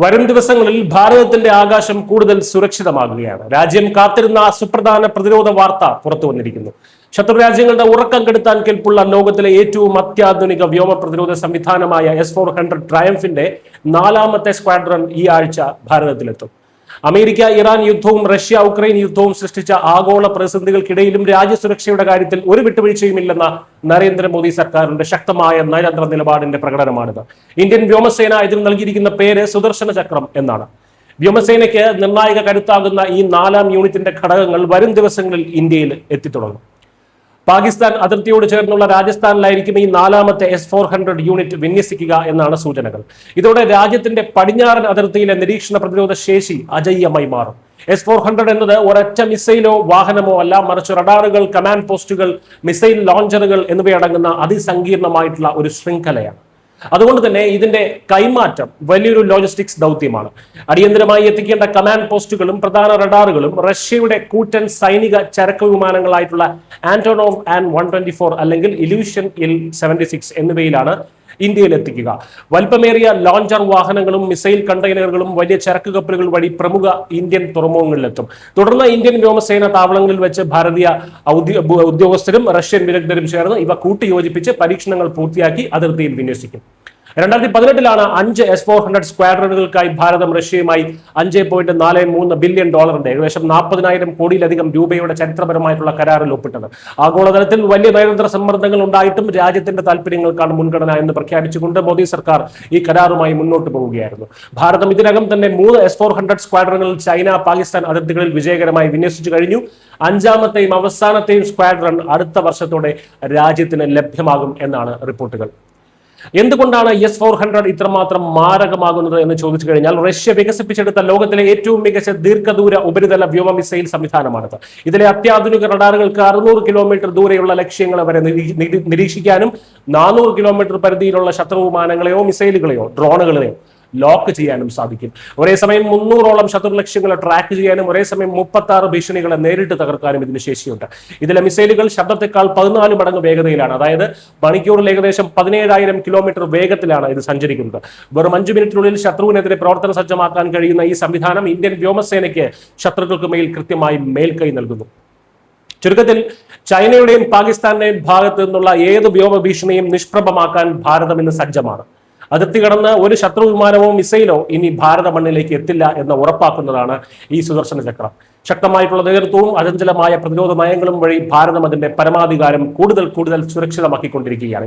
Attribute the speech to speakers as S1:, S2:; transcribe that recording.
S1: വരും ദിവസങ്ങളിൽ ഭാരതത്തിന്റെ ആകാശം കൂടുതൽ സുരക്ഷിതമാകുകയാണ്. രാജ്യം കാത്തിരുന്ന സുപ്രധാന പ്രതിരോധ വാർത്ത പുറത്തു വന്നിരിക്കുന്നു. ശത്രുരാജ്യങ്ങളുടെ ഉറക്കം കെടുത്താൻ കെൽപ്പുള്ള ലോകത്തിലെ ഏറ്റവും അത്യാധുനിക വ്യോമ പ്രതിരോധ സംവിധാനമായ S-400 ട്രയംഫിന്റെ 4ാമത്തെ സ്ക്വാഡ്രൺ ഈ ആഴ്ച ഭാരതത്തിലെത്തും. അമേരിക്ക ഇറാൻ യുദ്ധവും റഷ്യ ഉക്രൈൻ യുദ്ധവും സൃഷ്ടിച്ച ആഗോള പ്രതിസന്ധികൾക്കിടയിലും രാജ്യസുരക്ഷയുടെ കാര്യത്തിൽ ഒരു വിട്ടുവീഴ്ചയുമില്ലെന്ന നരേന്ദ്രമോദി സർക്കാരിന്റെ ശക്തമായ നയതന്ത്ര നിലപാടിന്റെ പ്രകടനമാണിത്. ഇന്ത്യൻ വ്യോമസേന ഇതിന് നൽകിയിരിക്കുന്ന പേര് സുദർശന ചക്രം എന്നാണ്. വ്യോമസേനയ്ക്ക് നിർണായക കരുത്താകുന്ന ഈ 4ാം യൂണിറ്റിന്റെ ഘടകങ്ങൾ വരും ദിവസങ്ങളിൽ ഇന്ത്യയിൽ എത്തിത്തുടങ്ങും. പാകിസ്ഥാൻ അതിർത്തിയോട് ചേർന്നുള്ള രാജസ്ഥാനിലായിരിക്കും ഈ 4ാമത്തെ S-400 യൂണിറ്റ് വിന്യസിക്കുക എന്നാണ് സൂചനകൾ. ഇതോടെ രാജ്യത്തിന്റെ പടിഞ്ഞാറൻ അതിർത്തിയിലെ നിരീക്ഷണ പ്രതിരോധ ശേഷി അജയ്യമായി മാറും. S-400 എന്നത് ഒരൊറ്റ മിസൈലോ വാഹനമോ അല്ല, മറിച്ച് റഡാറുകൾ, കമാൻഡ് പോസ്റ്റുകൾ, മിസൈൽ ലോഞ്ചറുകൾ എന്നിവയടങ്ങുന്ന അതിസങ്കീർണമായിട്ടുള്ള ഒരു ശൃംഖലയാണ്. അതുകൊണ്ട് തന്നെ ഇതിന്റെ കൈമാറ്റം വലിയൊരു ലോജിസ്റ്റിക്സ് ദൗത്യമാണ്. അടിയന്തരമായി എത്തിക്കേണ്ട കമാൻഡ് പോസ്റ്റുകളും പ്രധാന റഡാറുകളും റഷ്യയുടെ കൂറ്റൻ സൈനിക ചരക്ക് വിമാനങ്ങളായിട്ടുള്ള ആന്റോണോവ് ആൻ 124 അല്ലെങ്കിൽ ഇല്യൂഷൻ Il-76 എന്നിവയിലാണ് ഇന്ത്യയിൽ എത്തിക്കുക. വലിപ്പമേറിയ ലോഞ്ചർ വാഹനങ്ങളും മിസൈൽ കണ്ടെയ്നറുകളും വലിയ ചരക്ക് കപ്പലുകൾ വഴി പ്രമുഖ ഇന്ത്യൻ തുറമുഖങ്ങളിലെത്തും. തുടർന്ന് ഇന്ത്യൻ വ്യോമസേന താവളങ്ങളിൽ വെച്ച് ഭാരതീയ ഉദ്യോഗസ്ഥരും റഷ്യൻ വിദഗ്ധരും ചേർന്ന് ഇവ കൂട്ടിയോജിപ്പിച്ച് പരീക്ഷണങ്ങൾ പൂർത്തിയാക്കി അതിർത്തിയിൽ വിന്യസിക്കും. 2018 5 S-400 സ്ക്വാഡ്രണുകൾക്കായി ഭാരതം റഷ്യയുമായി $5.43 ബില്യൺ ഏകദേശം 40,000 കോടിയിലധികം രൂപയുടെ ചരിത്രപരമായിട്ടുള്ള കരാറിൽ ഒപ്പിട്ടത്. ആഗോളതലത്തിൽ വലിയ നയതന്ത്ര സമ്മർദ്ദങ്ങൾ ഉണ്ടായിട്ടും രാജ്യത്തിന്റെ താല്പര്യങ്ങൾക്കാണ് മുൻഗണന എന്ന് പ്രഖ്യാപിച്ചുകൊണ്ട് മോദി സർക്കാർ ഈ കരാറുമായി മുന്നോട്ട് പോവുകയായിരുന്നു. ഭാരതം ഇതിനകം തന്നെ 3 S-400 സ്ക്വാഡ്രണുകൾ ചൈന, പാകിസ്ഥാൻ അതിർത്തികളിൽ വിജയകരമായി വിന്യസിച്ചു കഴിഞ്ഞു. 5ാമത്തെയും അവസാനത്തെയും സ്ക്വാഡ്രൺ അടുത്ത വർഷത്തോടെ രാജ്യത്തിന് ലഭ്യമാകും എന്നാണ് റിപ്പോർട്ടുകൾ. എന്തുകൊണ്ടാണ് S-400 ഇത്രമാത്രം മാരകമാകുന്നത് എന്ന് ചോദിച്ചു കഴിഞ്ഞാൽ, റഷ്യ വികസിപ്പിച്ചെടുത്ത ലോകത്തിലെ ഏറ്റവും മികച്ച ദീർഘദൂര ഉപരിതല വ്യോമ മിസൈൽ സംവിധാനമാണിത്. ഇതിലെ അത്യാധുനിക റഡാറുകൾക്ക് 600 കിലോമീറ്റർ ദൂരെയുള്ള ലക്ഷ്യങ്ങളെ വരെ നിരീക്ഷിക്കാനും 400 കിലോമീറ്റർ പരിധിയിലുള്ള ശത്രു വിമാനങ്ങളെയോ മിസൈലുകളെയോ ഡ്രോണുകളെയോ ലോക്ക് ചെയ്യാനും സാധിക്കും. ഒരേ സമയം 300ഓളം ശത്രു ലക്ഷ്യങ്ങളെ ട്രാക്ക് ചെയ്യാനും ഒരേ സമയം 36 ഭീഷണികളെ നേരിട്ട് തകർക്കാനും ഇതിന് ശേഷിയുണ്ട്. ഇതിലെ മിസൈലുകൾ ശബ്ദത്തെക്കാൾ 14 മടങ്ങ് വേഗതയിലാണ്. അതായത് മണിക്കൂറിൽ ഏകദേശം 17,000 കിലോമീറ്റർ വേഗത്തിലാണ് ഇത് സഞ്ചരിക്കുന്നത്. വെറും 5 മിനിറ്റിനുള്ളിൽ ശത്രുവിനെതിരെ പ്രവർത്തന സജ്ജമാക്കാൻ കഴിയുന്ന ഈ സംവിധാനം ഇന്ത്യൻ വ്യോമസേനയ്ക്ക് ശത്രുക്കൾക്ക് മേൽ കൃത്യമായി മേൽക്കൈ നൽകുന്നു. ചുരുക്കത്തിൽ ചൈനയുടെയും പാകിസ്ഥാന്റെയും ഭാഗത്തു നിന്നുള്ള ഏത് വ്യോമ ഭീഷണിയും നിഷ്പ്രഭമാക്കാൻ ഭാരതം ഇന്ന് സജ്ജമാണ്. അതിർത്തി കടന്ന് ഒരു ശത്രു വിമാനമോ മിസൈലോ ഇനി ഭാരത മണ്ണിലേക്ക് എത്തില്ല എന്ന് ഉറപ്പാക്കുന്നതാണ് ഈ സുദർശന ചക്രം. ശക്തമായിട്ടുള്ള നേതൃത്വവും അചഞ്ചലമായ പ്രതിരോധ നയങ്ങളും വഴി ഭാരതം അതിന്റെ പരമാധികാരം കൂടുതൽ സുരക്ഷിതമാക്കിക്കൊണ്ടിരിക്കുകയാണ്.